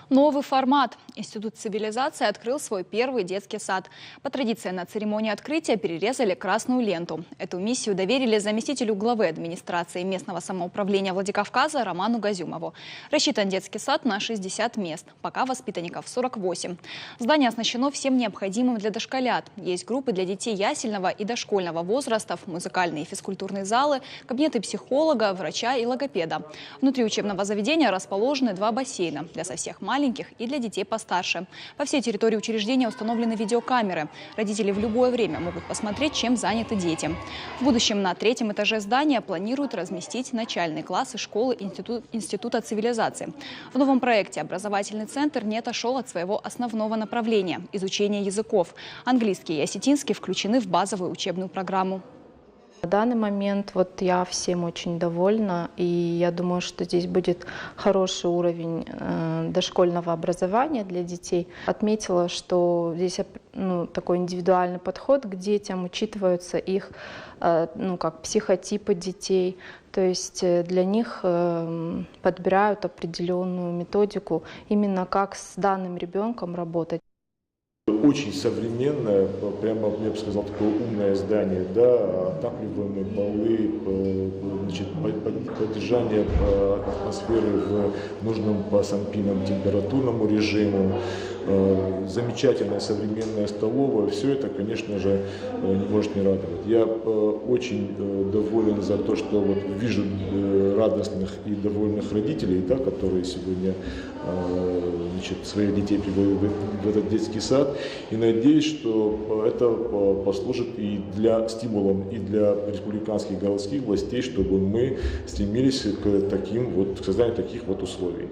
Новый формат. Институт цивилизации открыл свой первый детский сад. По традиции на церемонии открытия перерезали красную ленту. Эту миссию доверили заместителю главы администрации местного самоуправления Владикавказа Роману Газюмову. Рассчитан детский сад на 60 мест, пока воспитанников 48. Здание оснащено всем необходимым для дошколят. Есть группы для детей ясельного и дошкольного возрастов, музыкальные и физкультурные залы, кабинеты психолога, врача и логопеда. Внутри учебного заведения расположены 2 бассейна для совсем маленьких и для детей постарше. По всей территории учреждения установлены видеокамеры. Родители в любое время могут посмотреть, чем заняты дети. В будущем на 3-м этаже здания планируют разместить начальные классы школы Института цивилизации. В новом проекте образовательный центр не отошел от своего основного направления – изучения языков. Английский и осетинский включены в базовую учебную программу. На данный момент я всем очень довольна, и я думаю, что здесь будет хороший уровень дошкольного образования для детей. Отметила, что здесь такой индивидуальный подход к детям, учитываются их психотипы детей, то есть для них подбирают определенную методику, именно как с данным ребенком работать. Очень современное, прямо, я бы сказал, такое умное здание, да, отапливаемые полы, поддержание атмосферы в нужном по санпинам температурному режиму, замечательная современная столовая, все это, конечно же, не может не радовать. Я очень доволен за то, что вижу радостных и довольных родителей, да, которые сегодня своих детей приводят в этот детский сад. И надеюсь, что это послужит и для стимулом и для республиканских городских властей, чтобы мы стремились к созданию таких условий.